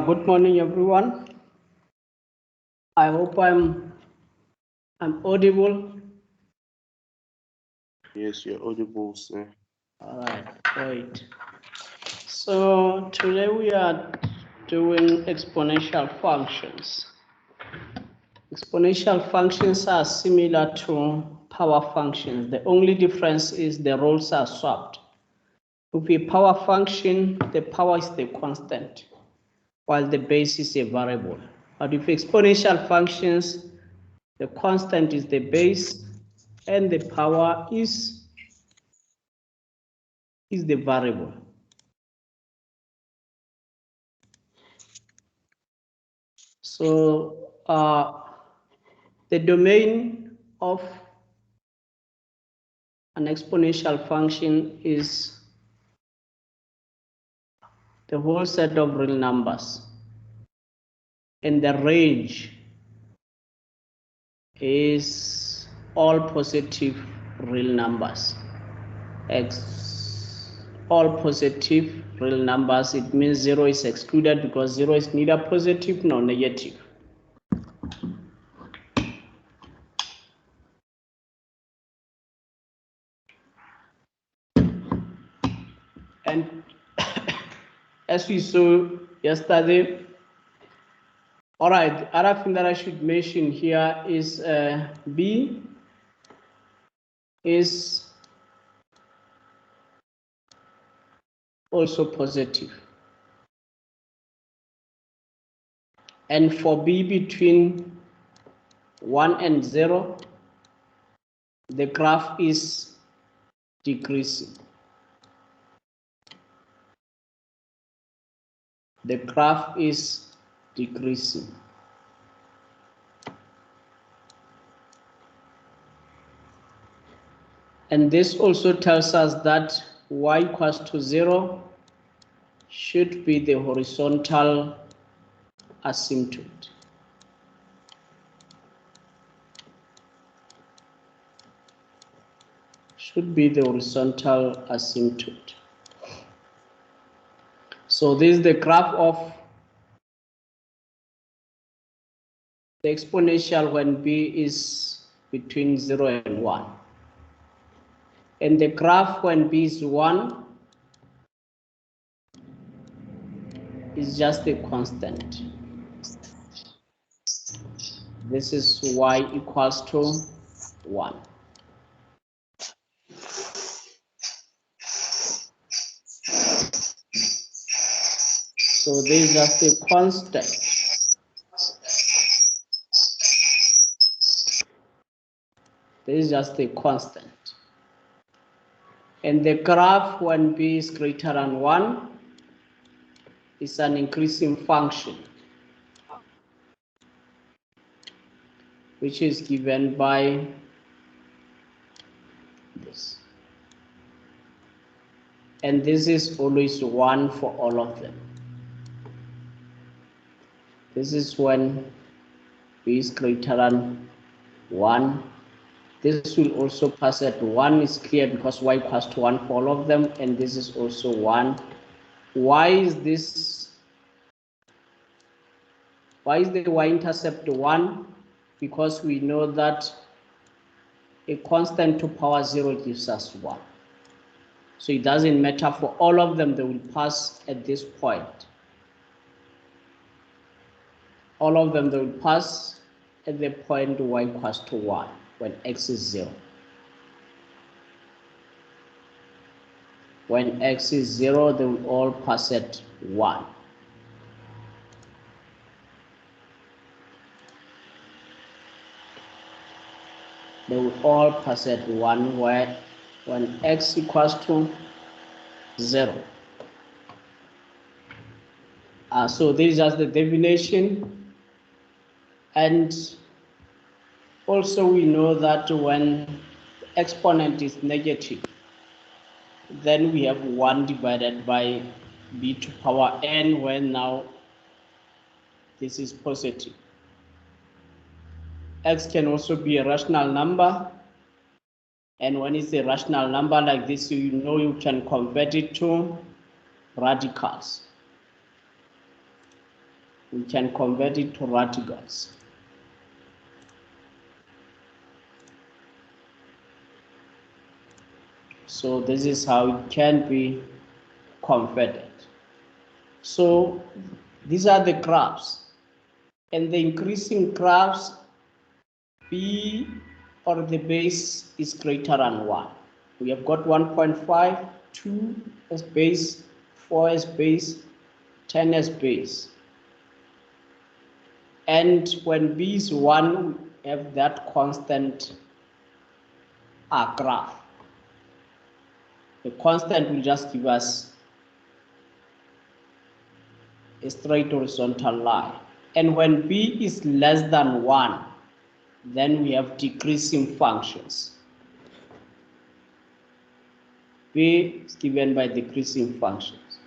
Good morning, everyone. I hope I'm audible. Yes, you're audible, sir. All right, great. So today we are doing exponential functions. Exponential functions are similar to power functions. The only difference is the roles are swapped. With a power function, the power is the constant, while the base is a variable. But with exponential functions, the constant is the base and the power is the variable. So the domain of an exponential function is the whole set of real numbers, and the range is all positive real numbers. All positive real numbers, it means 0 is excluded because 0 is neither positive nor negative. And as we saw yesterday, all right, the other thing that I should mention here is B is also positive. And for B between 1 and 0, the graph is decreasing. The graph is decreasing. And this also tells us that y equals to 0 should be the horizontal asymptote. Should be the horizontal asymptote. So this is the graph of the exponential when b is between 0 and 1. And the graph when b is 1 is just a constant. This is y equals to 1. So this is just a constant. This is just a constant. And the graph when b is greater than 1 is an increasing function, which is given by this. And this is always 1 for all of them. This is when b is greater than 1. This will also pass at 1 is clear because y equals to 1 for all of them, and this is also 1. Why is this? Why is the y-intercept 1? Because we know that a constant to power 0 gives us 1. So it doesn't matter for all of them, they will pass at this point. All of them, they will pass at the point y equals to 1 when x is 0. When x is 0, they will all pass at 1. they will all pass at 1 where when x equals to 0. So this is just the definition, and also we know that when the exponent is negative, then we have 1 divided by b to power n, when now this is positive. X can also be a rational number, and when it's a rational number like this, you know you can convert it to radicals. We can convert it to radicals. So this is how it can be converted. So these are the graphs, and the increasing graphs, b or the base is greater than 1. We have got 1.5, 2 as base, 4 as base, 10 as base. And when b is 1, we have that constant graph. The constant will just give us a straight horizontal line. And when b is less than 1, then we have decreasing functions. B is given by decreasing functions.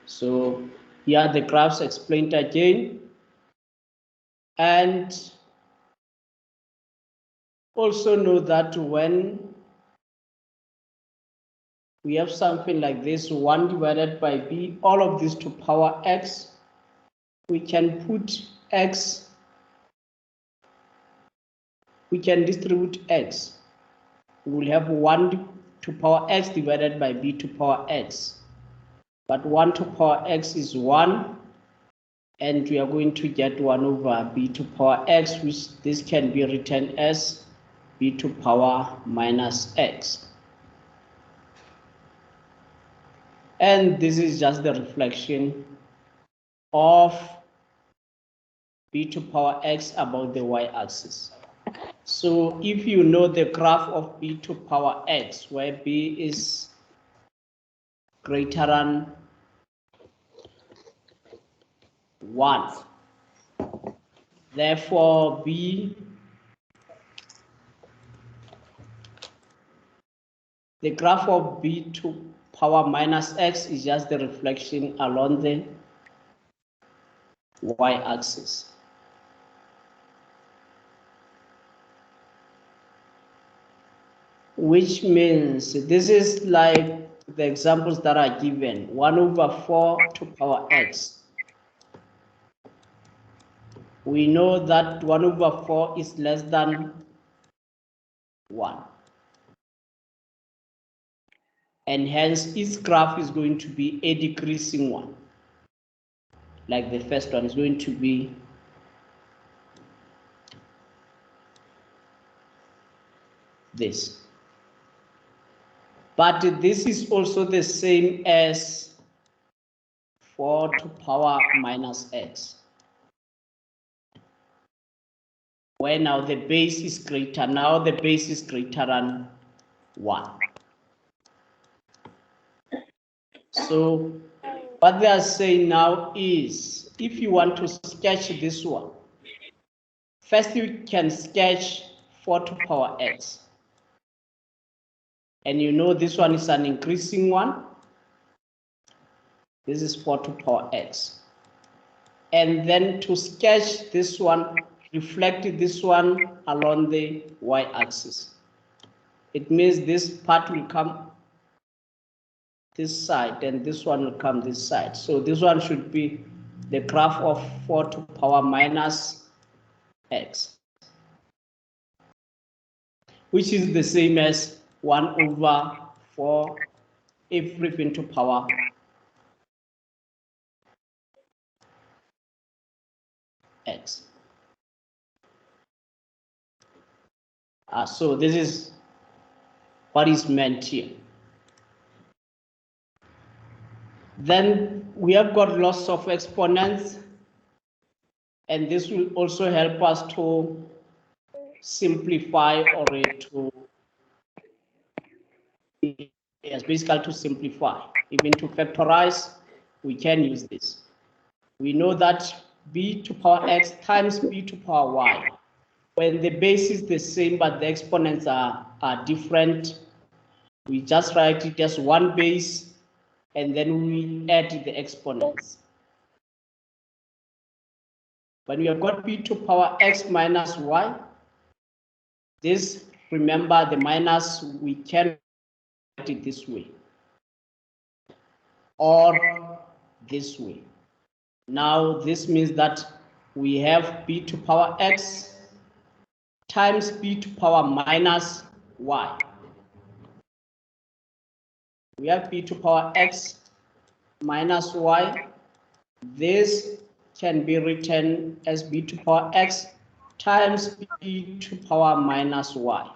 So here the graphs explained again. And also know that when we have something like this, 1 divided by b, all of this to power x, we can put x, we can distribute x. We will have 1 to power x divided by b to power x. But 1 to power x is 1, and we are going to get 1 over b to power x, which this can be written as b to power minus x. And this is just the reflection of b to power x about the y-axis. So if you know the graph of b to power x, where b is greater than 1, therefore the graph of b to power minus x is just the reflection along the y-axis. Which means this is like the examples that are given, 1 over 4 to power x. We know that 1 over 4 is less than 1. And hence its graph is going to be a decreasing one. Like the first one is going to be this. But this is also the same as 4 to power minus x, where now the base is greater, than 1. So what they are saying now is, if you want to sketch this one, first you can sketch 4 to power x. And you know this one is an increasing one. This is 4 to power x. And then to sketch this one, reflect this one along the y-axis. It means this part will come this side and this one will come this side. So this one should be the graph of 4 to power minus x, which is the same as 1 over 4 everything to power x. So this is what is meant here. Then we have got lots of exponents, and this will also help us to simplify or to, yes, basically to simplify, even to factorize, we can use this. We know that b to power x times b to power y, when the base is the same but the exponents are different, we just write it as one base and then we add the exponents. When we have got b to power x minus y, this, remember the minus, we can write it this way or this way. Now this means that we have b to power x times b to power minus y. We have b to power x minus y. This can be written as b to power x times b to power minus y.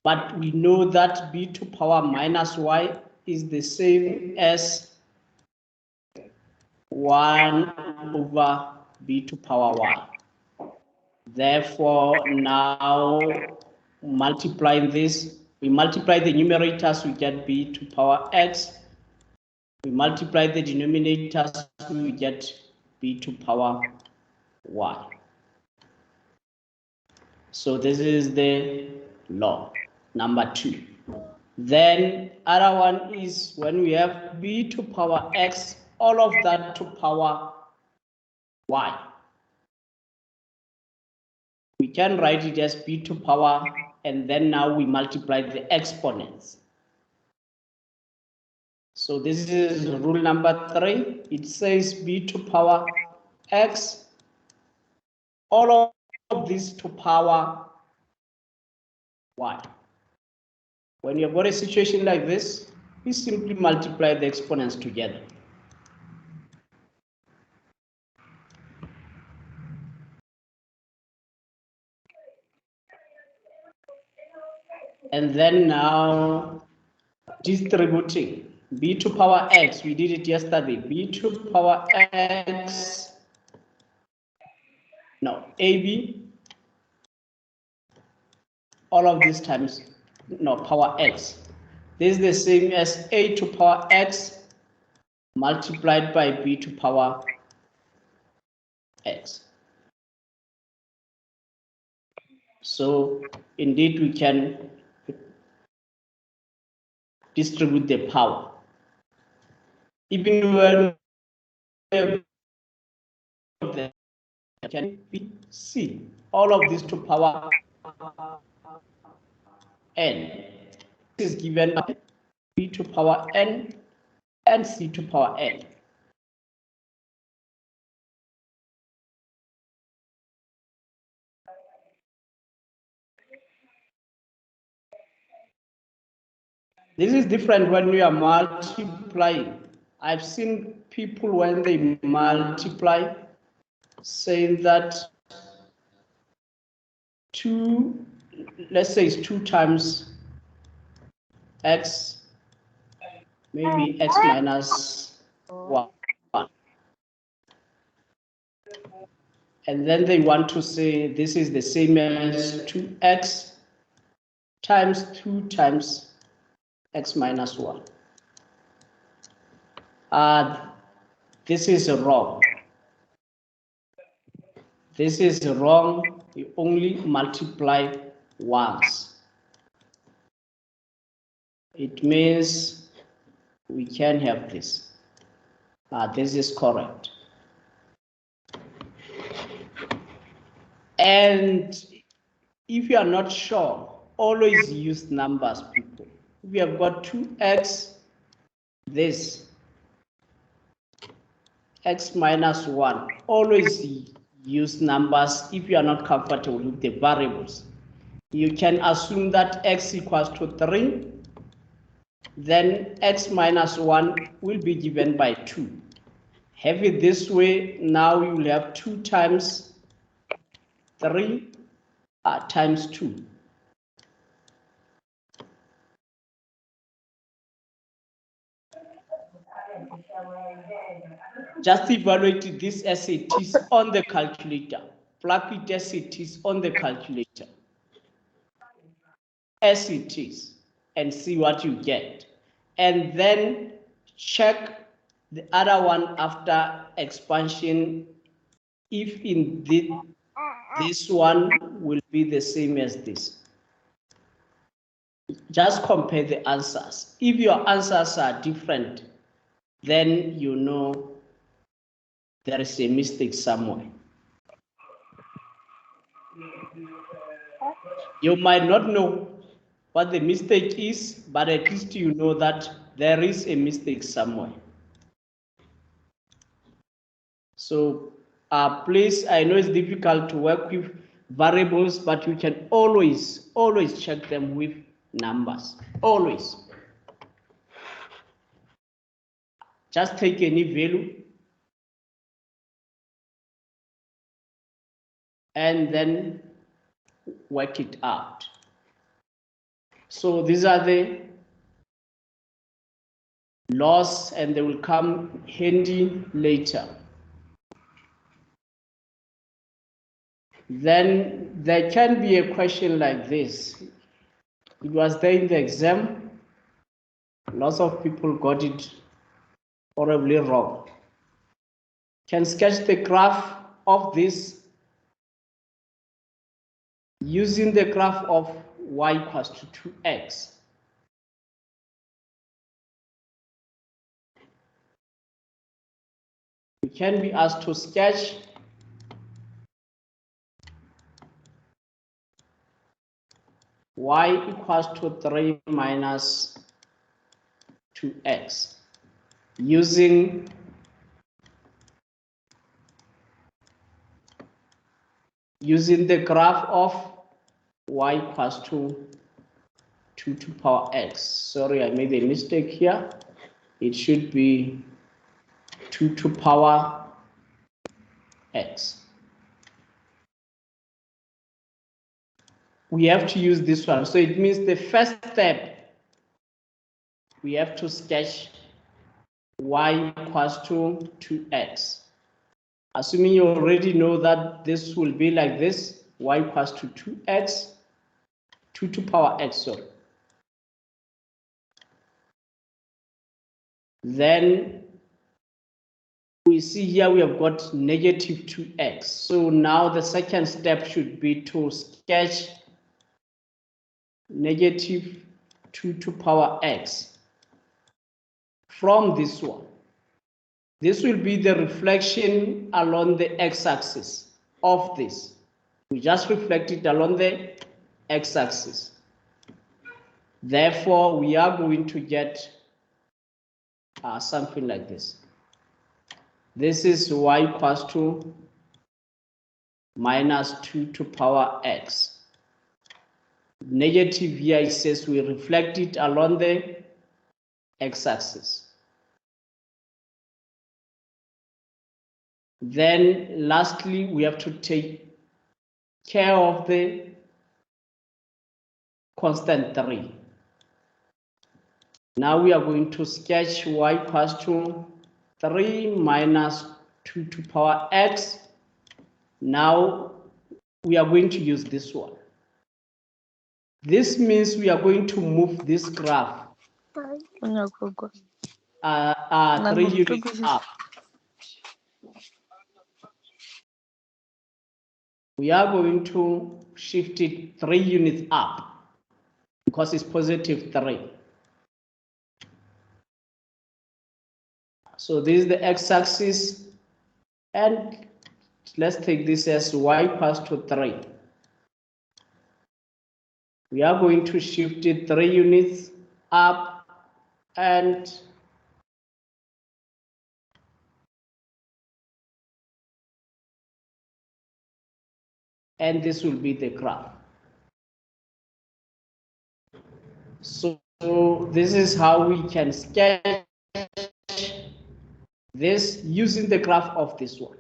But we know that b to power minus y is the same as 1 over b to power y. Therefore, now multiplying this, we multiply the numerators, we get b to power x. We multiply the denominators, we get b to power y. So this is the law, number 2. Then other one is when we have b to power x, all of that to power y. We can write it as b to power, and then now we multiply the exponents. So this is rule number 3. It says b to power x, all of this to power y. When you've got a situation like this, we simply multiply the exponents together. And then now distributing b to power x, we did it yesterday, b to power x, no, ab, all of these times, no, power x. This is the same as a to power x multiplied by b to power x. So indeed we can distribute the power. Even when can be c, all of this to power n. This is given by b to power n and c to power n. This is different when we are multiplying. I've seen people when they multiply saying that 2, let's say it's 2 times x, maybe x minus 1. And then they want to say this is the same as 2x times 2 times x minus 1. This is wrong. This is wrong. You only multiply once. It means we can have this. This is correct. And if you are not sure, always use numbers, people. If you have got 2x, this x minus 1, always use numbers. If you are not comfortable with the variables, you can assume that x equals to 3, then x minus 1 will be given by 2. Have it this way, now you will have 2 times 3 times 2. Just evaluate this as it is on the calculator. Plug it as it is on the calculator. as it is and see what you get. And then check the other one after expansion if indeed this one will be the same as this. Just compare the answers. If your answers are different, then you know there is a mistake somewhere. You might not know what the mistake is, but at least you know that there is a mistake somewhere. So please, I know it's difficult to work with variables, but you can always check them with numbers, always. Just take any value and then work it out. So these are the laws and they will come handy later. Then there can be a question like this. It was there in the exam. Lots of people got it horribly wrong. Can sketch the graph of this using the graph of y equals to 2x. We can be asked to sketch y equals to 3 minus 2x using the graph of y equals to 2 to power x. Sorry, I made a mistake here. It should be 2 to power x. We have to use this one. So it means the first step, we have to sketch y equals to 2x. Assuming you already know that this will be like this, y equals to 2x, 2 to power x, sorry. Then we see here we have got negative 2x. So now the second step should be to sketch negative 2 to power x from this one. This will be the reflection along the x-axis of this. We just reflect it along the x-axis. Therefore, we are going to get something like this. This is y equals to minus 2 to power x. Negative here, it says we reflect it along the x-axis. Then lastly, we have to take care of the constant 3. Now we are going to sketch y equals to 3 minus 2 to power x. Now we are going to use this one. This means we are going to move this graph 3 units up. We are going to shift it 3 units up because it's positive 3. So this is the x-axis, and let's take this as y equals to 3. We are going to shift it 3 units up, and this will be the graph. So this is how we can sketch this using the graph of this one.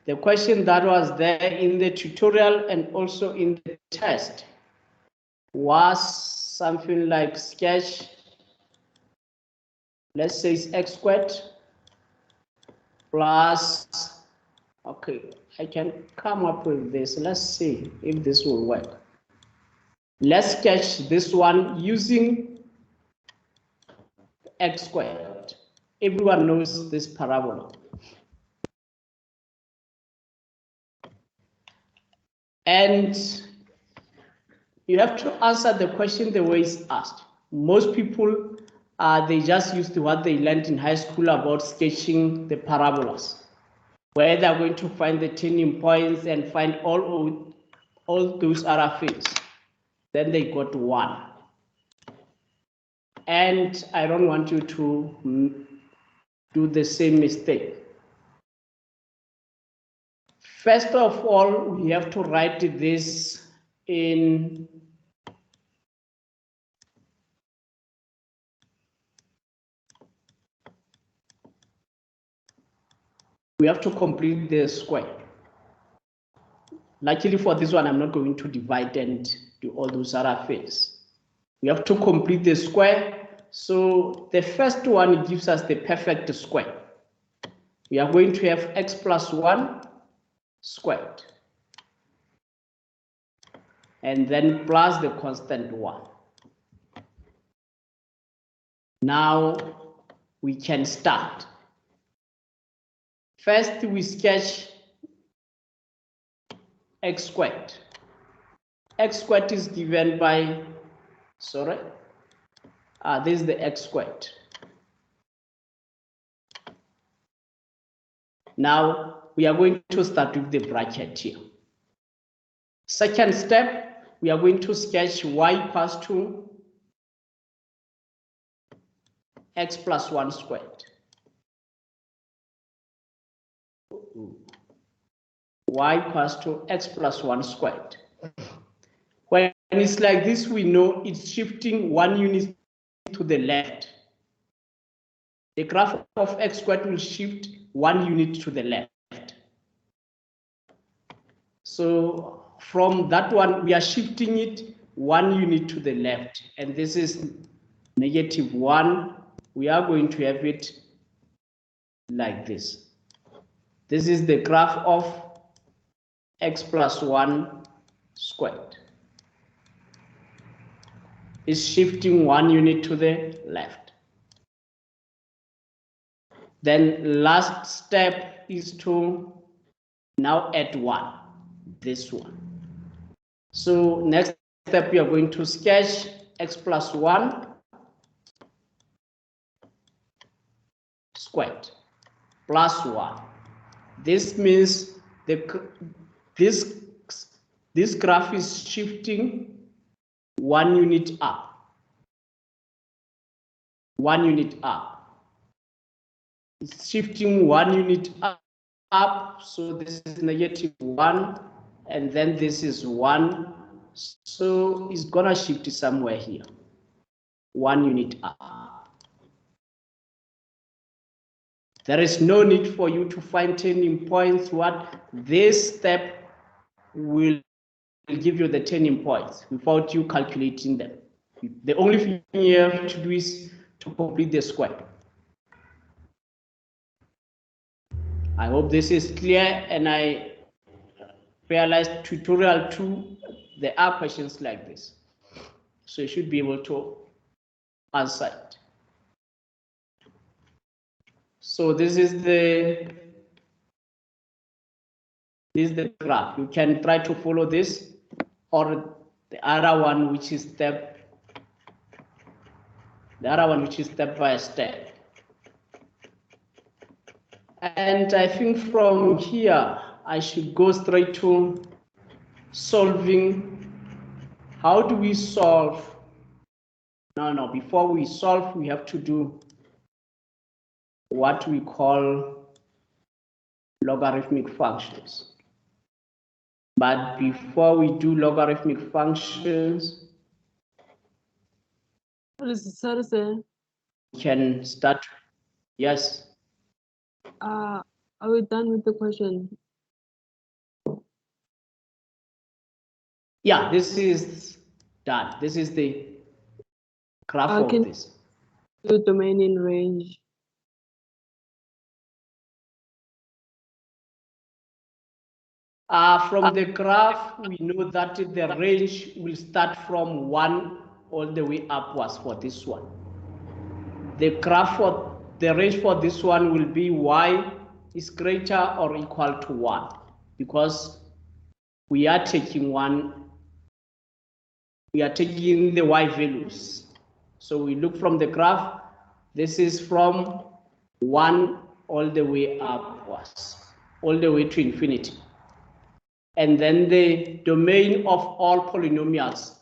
The question that was there in the tutorial and also in the test was something like sketch, let's say it's x squared plus, okay, I can come up with this. Let's see if this will work. Let's sketch this one using x squared. Everyone knows this parabola. And you have to answer the question the way it's asked. Most people, they just used to what they learned in high school about sketching the parabolas, where they're going to find the turning points and find all those other fields. Then they got 1. And I don't want you to do the same mistake. First of all, we have to write this in we have to complete the square. Luckily for this one, I'm not going to divide and do all those other fields. We have to complete the square. So the first one gives us the perfect square. We are going to have x plus 1 squared. And then plus the constant 1. Now we can start. First, we sketch x squared. X squared is given by, this is the x squared. Now we are going to start with the bracket here. Second step, we are going to sketch y equals to x plus 1 squared. Y equals to x plus 1 squared. When it's like this, we know it's shifting 1 unit to the left. The graph of x squared will shift 1 unit to the left. So from that one, we are shifting it 1 unit to the left. And this is -1. We are going to have it like this. This is the graph of x plus 1 squared. It's shifting 1 unit to the left. Then last step is to now add 1, this one. So next step, we are going to sketch x plus 1 squared plus 1. This means this graph is shifting 1 unit up. 1 unit up. It's shifting 1 unit up. So this is -1, and then this is 1. So it's gonna shift somewhere here. 1 unit up. There is no need for you to find turning points. What this step will give you the turning points without you calculating them. The only thing you have to do is to complete the square. I hope this is clear, and I realized tutorial 2, there are questions like this. So you should be able to answer it. So this is the graph. You can try to follow this, or the other one, which is step by step. And I think from here, I should go straight to solving. How do we solve? No, before we solve, we have to do what we call logarithmic functions. But before we do logarithmic functions, we can start. Yes. Are we done with the question? Yeah, this is done. This is the graph of this. Do domain in range. From the graph, we know that the range will start from 1 all the way upwards for this one. The graph for the range for this one will be y is greater or equal to 1, because we are taking the y values. So we look from the graph, this is from 1 all the way upwards, all the way to infinity. And then the domain of all polynomials,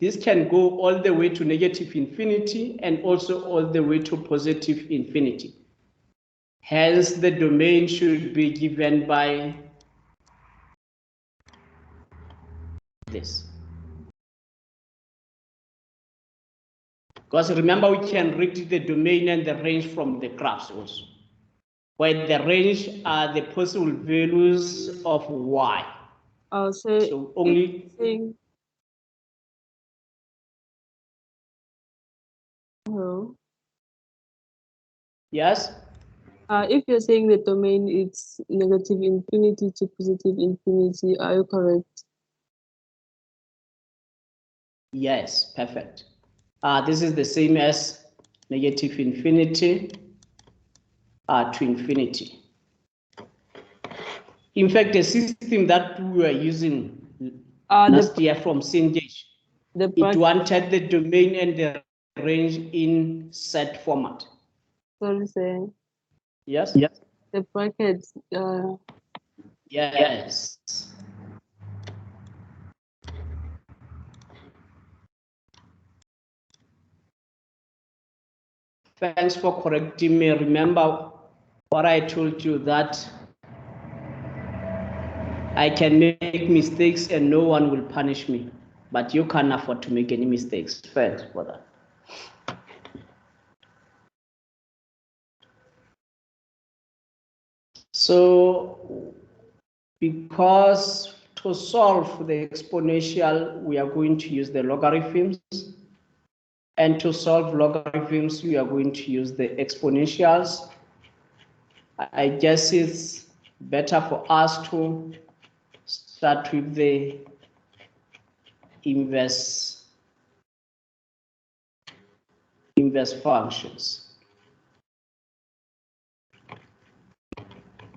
this can go all the way to negative infinity and also all the way to positive infinity. Hence, the domain should be given by this. Because remember, we can read the domain and the range from the graphs also, where the range are the possible values of y. I'll say So only hello. Yes. If you're saying the domain is negative infinity to positive infinity, are you correct? Yes, perfect. This is the same as negative infinity to infinity. In fact, the system that we were using last year from Cengage, it wanted the domain and the range in set format. Sorry, sir. Yes? Yes. The brackets. Yes. Thanks for correcting me. Remember what I told you, that I can make mistakes and no one will punish me, but you can't afford to make any mistakes. Thanks for that. So, because to solve the exponential, we are going to use the logarithms. And to solve logarithms, we are going to use the exponentials. I guess it's better for us to start with the inverse functions.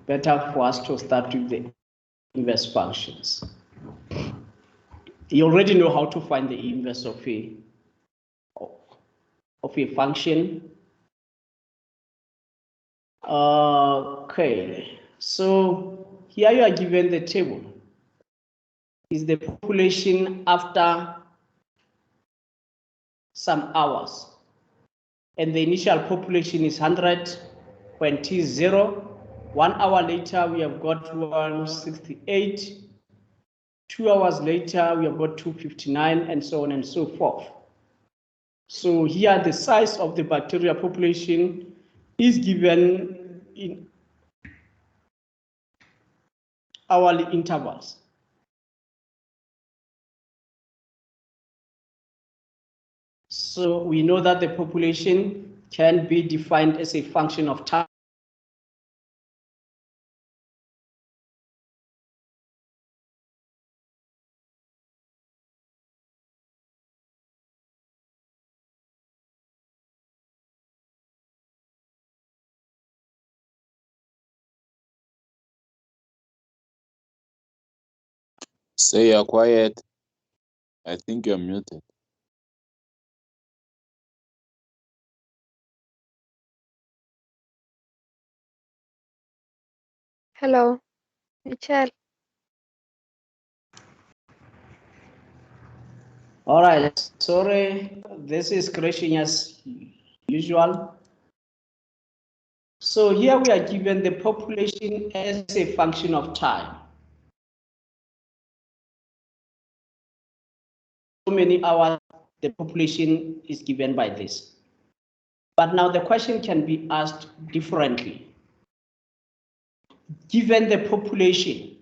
Better for us to start with the inverse functions. You already know how to find the inverse of a function. Okay, so here you are given the table. Is the population after some hours, and the initial population is 100.0. 1 hour later, we have got 168. 2 hours later, we have got 259, and so on and so forth. So here, the size of the bacterial population is given in hourly intervals. So we know that the population can be defined as a function of time. Say you're quiet. I think you're muted. Hello, Michelle. All right, sorry, this is crashing as usual. So here we are given the population as a function of time. So many hours the population is given by this. But now the question can be asked differently. Given the population,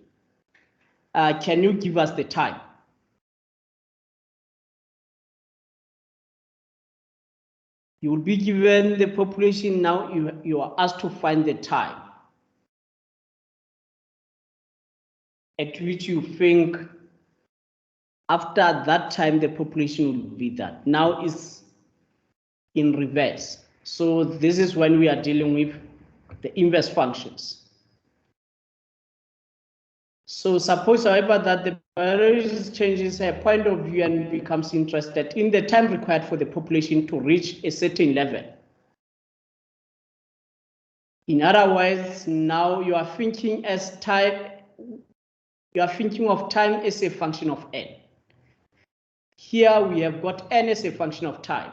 can you give us the time? You will be given the population, now you are asked to find the time. at which you think after that time the population will be that. Now it's in reverse. So this is when we are dealing with the inverse functions. So suppose, however, that the biologist changes her point of view and becomes interested in the time required for the population to reach a certain level. In other words, now you are thinking of time as a function of n. Here we have got n as a function of time.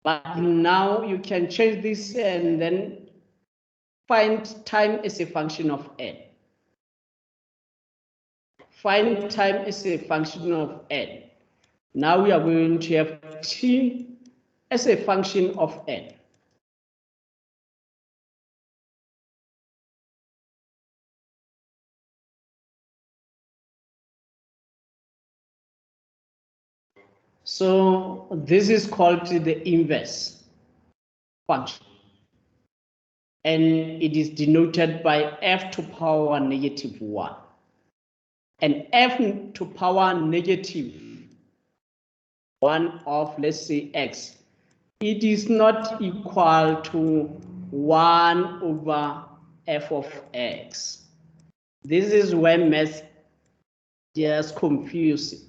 But now you can change this and then find time as a function of n. Find time as a function of n. Now we are going to have t as a function of n. So this is called the inverse function. And it is denoted by f to power negative 1. And f to power negative 1 of, let's say, x, it is not equal to 1 over f of x. This is where math gets confusing.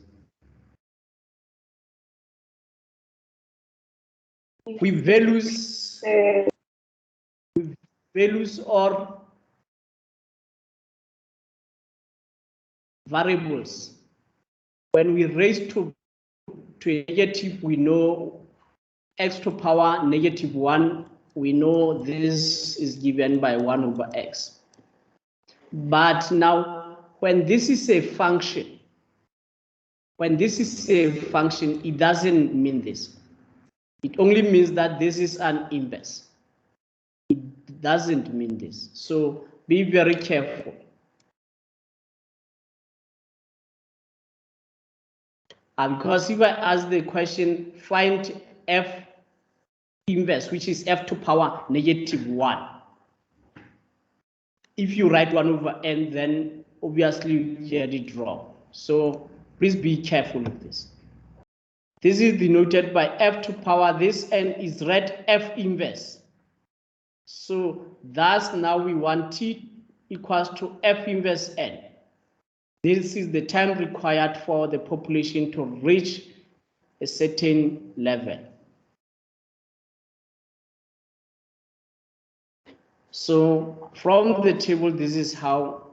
With values or variables, when we raise to a negative, we know x to power negative 1, we know this is given by 1 over x. But now, when this is a function, it doesn't mean this. It only means that this is an inverse. It doesn't mean this. So be very careful. Because if I ask the question, find f inverse, which is f to power negative 1. If you write 1 over n, then obviously you get it wrong. So please be careful with this. This is denoted by f to power, this n is read f inverse. So thus now we want t equals to f inverse n. This is the time required for the population to reach a certain level. So from the table, this is how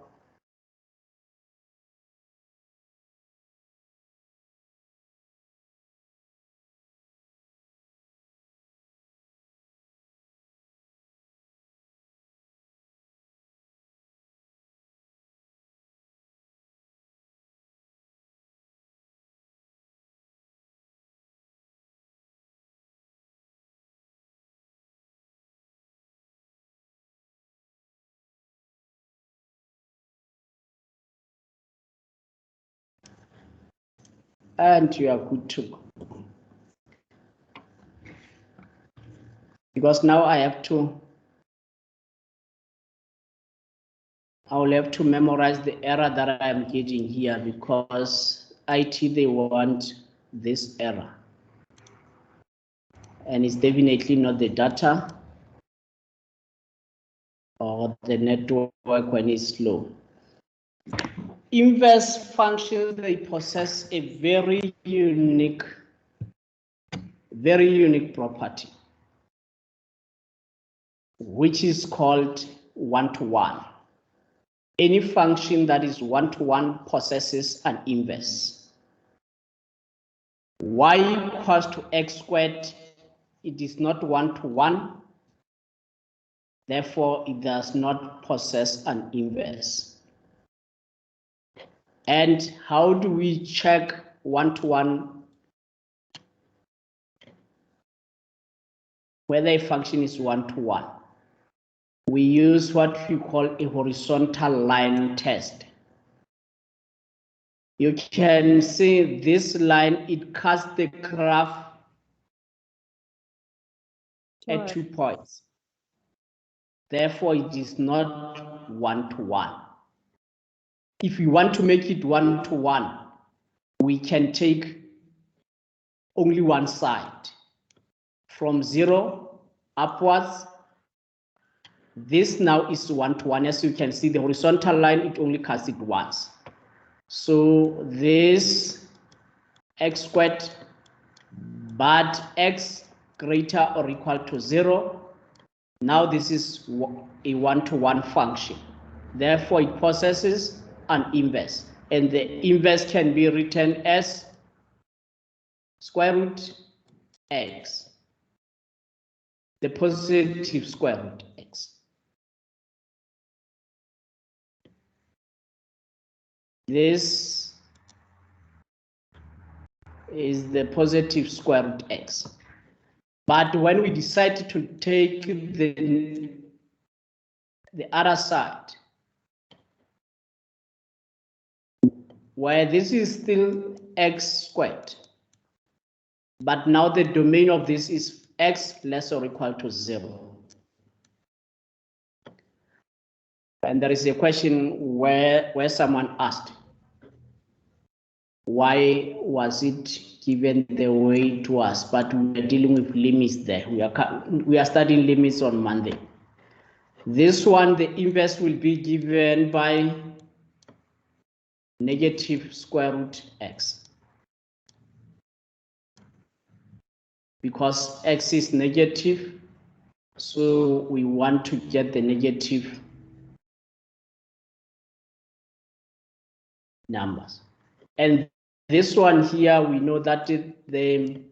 and you are good to go. Because now I will have to memorize the error that I'm getting here, because IT, they want this error. And it's definitely not the data or the network when it's slow. Inverse functions, they possess a very unique property, which is called one-to-one. Any function that is one-to-one possesses an inverse. Y equals to x squared, it is not one-to-one, therefore it does not possess an inverse. And how do we check one-to-one whether a function is one-to-one? We use what we call a horizontal line test. You can see this line, it cuts the graph at 2 points. Therefore, it is not one-to-one. if we want to make it 1-to-1, we can take only one side. From 0 upwards, this now is 1-to-1. As you can see, the horizontal line, it only casts it once. So this x squared, but x greater or equal to 0. Now this is a 1-to-1 function. Therefore, it possesses an inverse. And the inverse can be written as square root x, the positive square root x. This is the positive square root x. But when we decide to take the other side, where this is still x squared, but now the domain of this is x less or equal to 0. And there is a question where someone asked, why was it given the way it was? But we are dealing with limits there. We are studying limits on Monday. This one, the inverse will be given by negative square root x. Because x is negative, so we want to get the negative numbers. And this one here, we know that the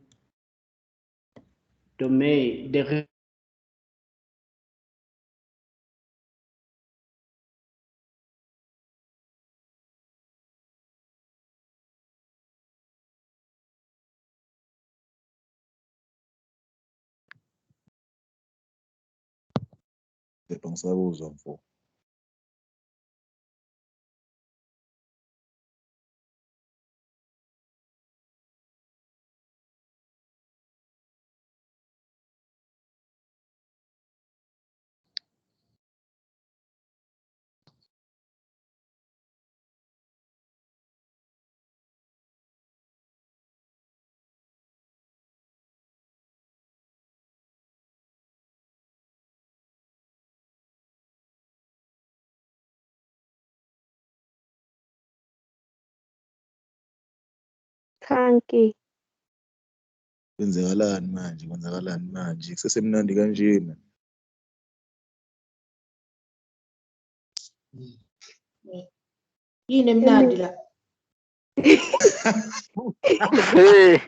domain, the ngisabuzwa mfo. Kanki. Kwenzakalani manje? Kusesemnandi kanjena. Yini emnandi la? Hey.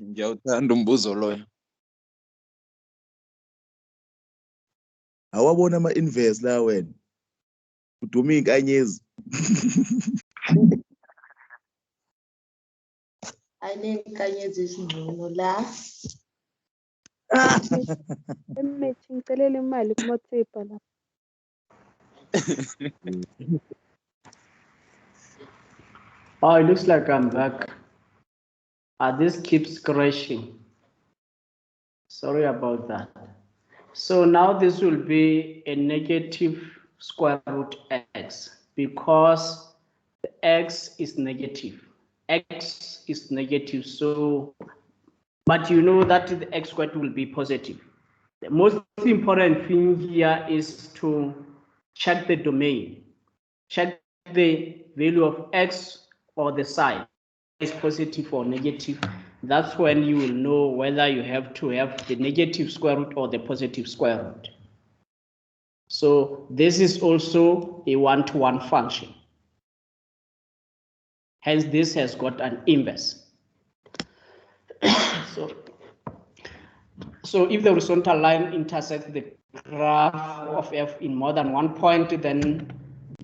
Ngiyawuthanda umbuzo loyo. Awabona ama-inverse la wena. Uduma iy'nkanyezi. Ayiney'nkanyezi ezingcono la. Emmethi ngicelela imali kuMotsipa la. oh, it looks like I'm back. This keeps crashing. Sorry about that. So now this will be a negative square root x because the x is negative. X is negative, so, but you know that the x squared will be positive. The most important thing here is to check the domain. Check the value of x or the sign is positive or negative. That's when you will know whether you have to have the negative square root or the positive square root. So this is also a 1-to-1 function. Hence, this has got an inverse. So if the horizontal line intersects the graph of f in more than one point, then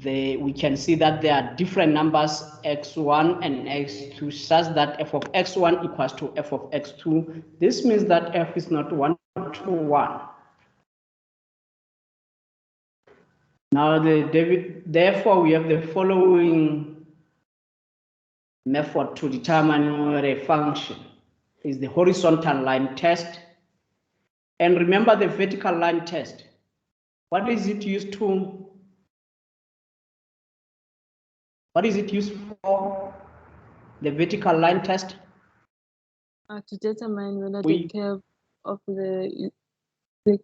we can see that there are different numbers x1 and x2 such that f of x1 equals to f of x2. This means that f is not 1-to-1. Now, therefore, we have the following method to determine whether a function is the horizontal line test. And remember the vertical line test. What is it used to? What is it used for? The vertical line test? To determine whether the curve of the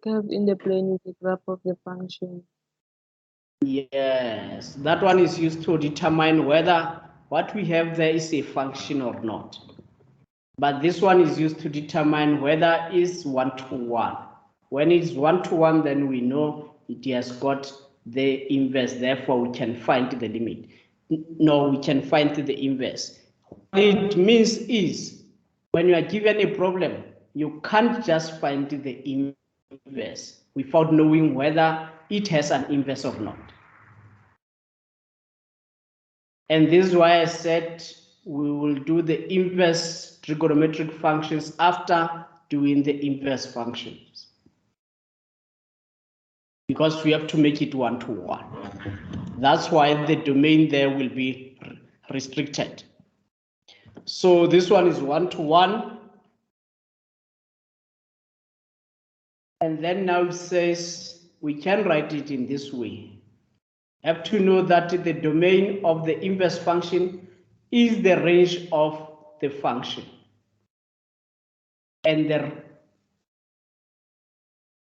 curve in the plane is the graph of the function. Yes, that one is used to determine whether what we have there is a function or not. But this one is used to determine whether it's one-to-one. When it's one-to-one, then we know it has got the inverse, therefore we can find the limit. No, we can find the inverse. What it means is, when you are given a problem, you can't just find the inverse without knowing whether it has an inverse or not. And this is why I said we will do the inverse trigonometric functions after doing the inverse functions, because we have to make it one-to-one. That's why the domain there will be restricted. So this one is one-to-one. And then now it says we can write it in this way. Have to know that the domain of the inverse function is the range of the function. And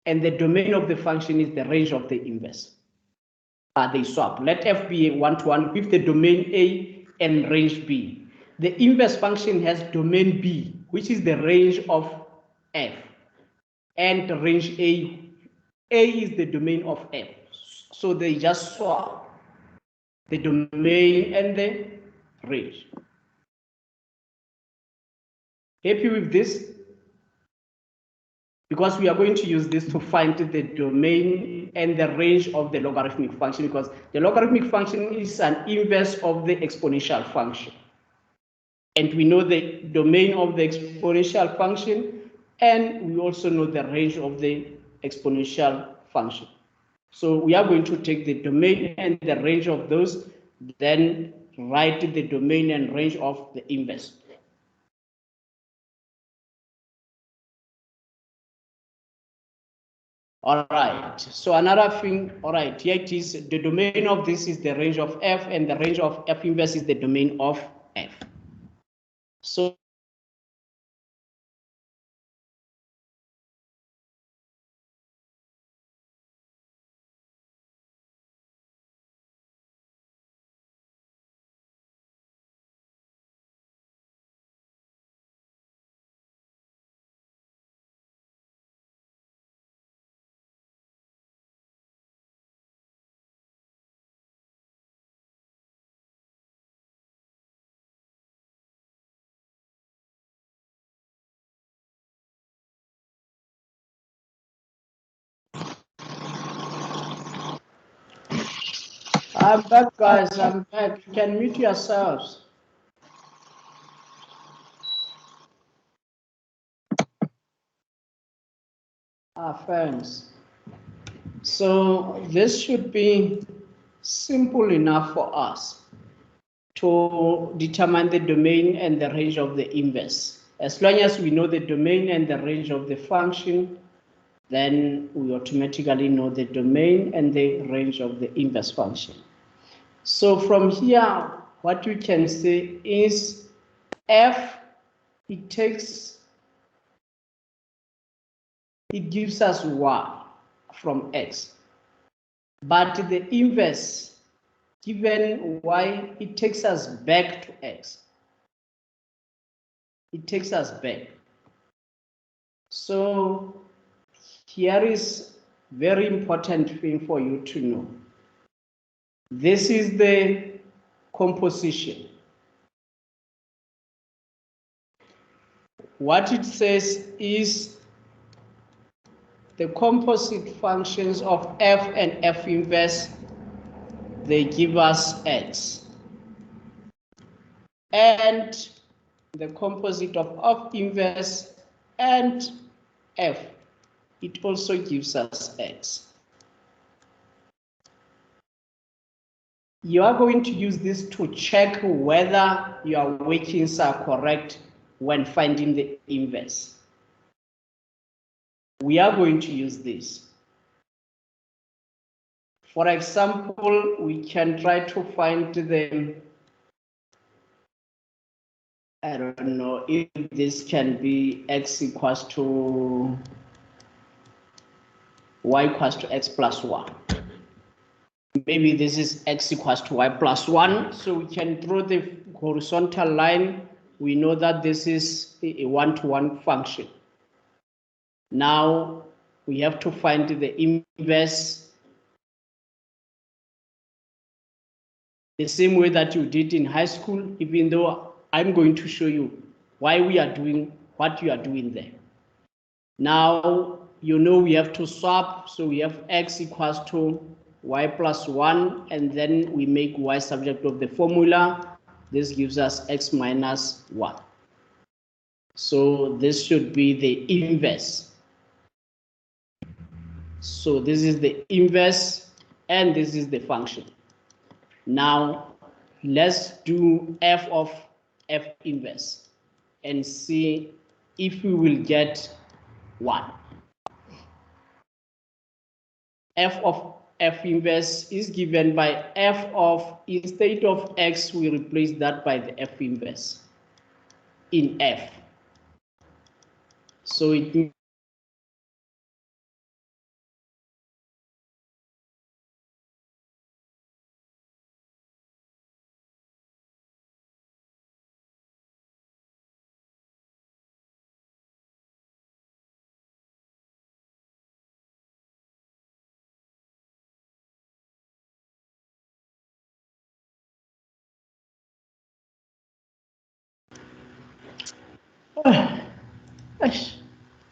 the domain of the function is the range of the inverse. They swap. Let f be a one-to-one with the domain A and range B. The inverse function has domain B, which is the range of f, and range A. A is the domain of f. So they just swap the domain and the range. Happy with this? Because we are going to use this to find the domain and the range of the logarithmic function, because the logarithmic function is an inverse of the exponential function. And we know the domain of the exponential function, and we also know the range of the exponential function. So we are going to take the domain and the range of those, then write the domain and range of the inverse. All right, so another thing, all right, here it is, the domain of this is the range of f, and the range of f inverse is the domain of f. So I'm back, guys, I'm back. You can mute yourselves. Friends. So this should be simple enough for us to determine the domain and the range of the inverse. As long as we know the domain and the range of the function, then we automatically know the domain and the range of the inverse function. So from here, what we can say is f, it gives us y from x, but the inverse, given y, it takes us back to x. It takes us back. So here is very important thing for you to know. This is the composition. What it says is the composite functions of f and f inverse, they give us x. And the composite of f inverse and f, it also gives us x. you are going to use this to check whether your workings are correct when finding the inverse. We are going to use this. For example, we can try to find the, I don't know if this can be x equals to y equals to x plus 1. Maybe this is x equals to y plus 1. So we can draw the horizontal line. We know that this is a one-to-one function. Now we have to find the inverse the same way that you did in high school, even though I'm going to show you why we are doing what you are doing there. Now, you know we have to swap, so we have x equals to y plus 1, and then we make y subject of the formula. This gives us x minus 1. So this should be the inverse. So this is the inverse, and this is the function. Now, let's do f of f inverse and see if we will get 1. F of f inverse is given by f of, instead of x, we replace that by the f inverse in f. So it means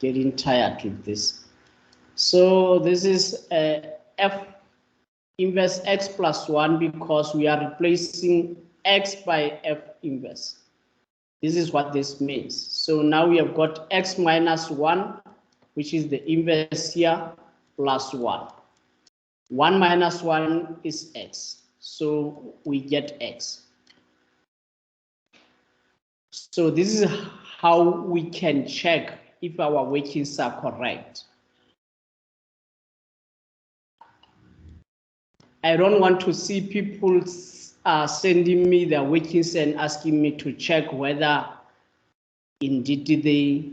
getting tired with this. So this is f inverse x plus 1 because we are replacing x by f inverse. This is what this means. So now we have got x minus 1, which is the inverse here, plus 1. 1 minus 1 is x. So we get x. So this is how we can check if our workings are correct. I don't want to see people sending me their workings and asking me to check whether indeed the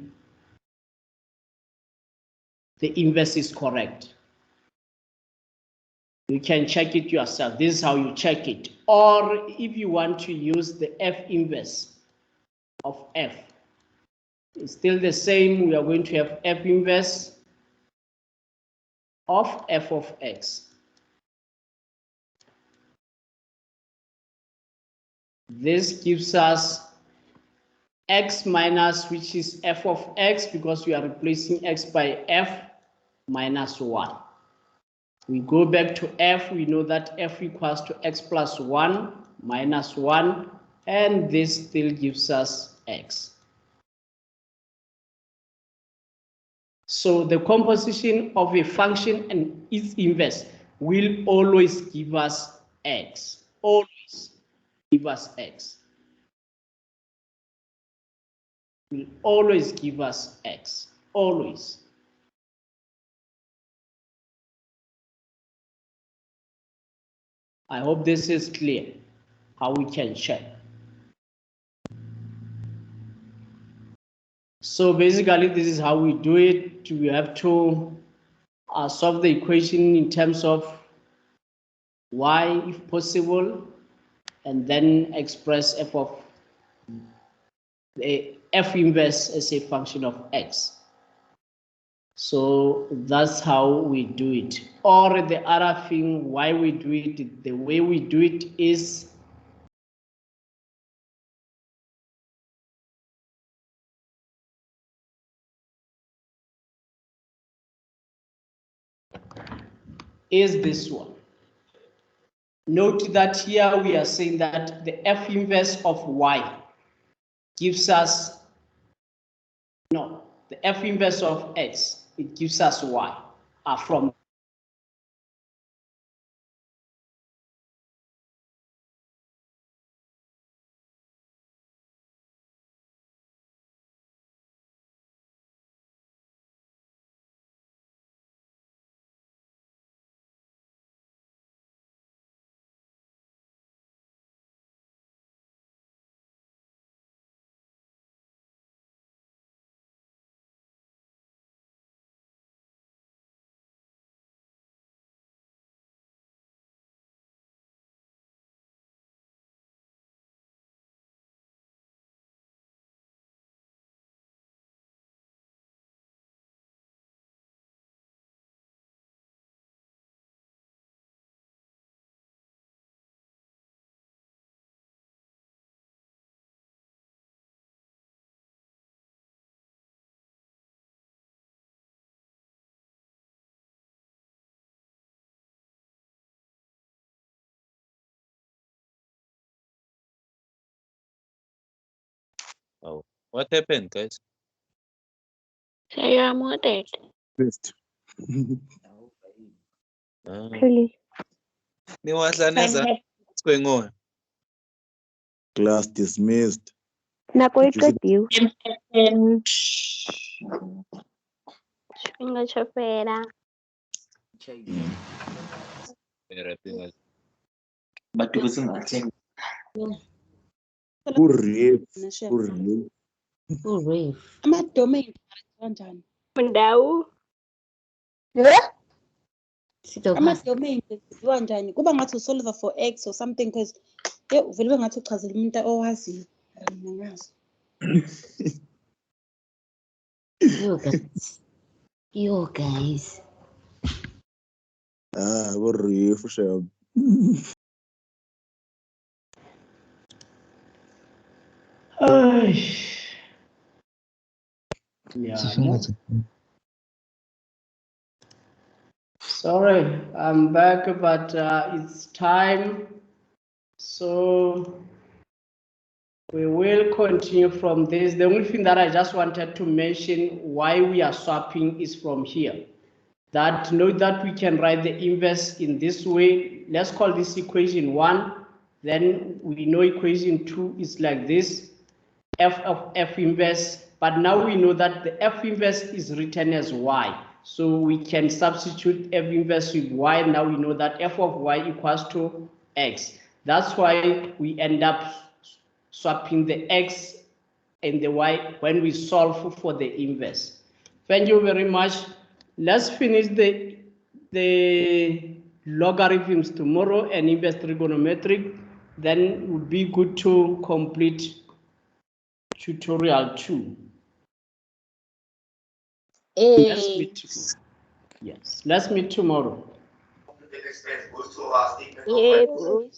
inverse is correct. You can check it yourself. This is how you check it. Or if you want to use the f inverse of f, it's still the same. We are going to have f inverse of f of x. This gives us x minus, which is f of x, because we are replacing x by f minus 1. We go back to f, we know that f equals to x plus 1 minus 1, and this still gives us x. So the composition of a function and its inverse will always give us x, always give us x. Will always give us x, always. I hope this is clear, how we can check. So basically, this is how we do it. We have to solve the equation in terms of y, if possible, and then express f of the f inverse as a function of x. So that's how we do it. Or the other thing, why we do it, the way we do it is this one. Note that here we are saying that the f inverse of y gives us, no, the f inverse of x, it gives us y from Oh, what happened, guys? So you are muted. First. Really? What's going on? Class dismissed. Nako iqediwe. Tshifhinga tsho fhela. Urave. Ama-domain kanjani? Ndawo. Ama-domain enziwa njani? Kuba ngathi usolver for x or something because uvele bengathi uchazela umuntu owaziyo. Angazi. Yo guys. Urave shab. Yeah. Sorry, I'm back, but it's time. So we will continue from this. The only thing that I just wanted to mention why we are swapping is from here. That note that we can write the inverse in this way. Let's call this equation 1. Then we know equation 2 is like this, f of f inverse. But now we know that the f inverse is written as y. So we can substitute f inverse with y. Now we know that f of y equals to x. That's why we end up swapping the x and the y when we solve for the inverse. Thank you very much. Let's finish the logarithms tomorrow and inverse trigonometric. Then it would be good to complete tutorial 2. Let's meet. Yes, let's meet tomorrow. Yebo.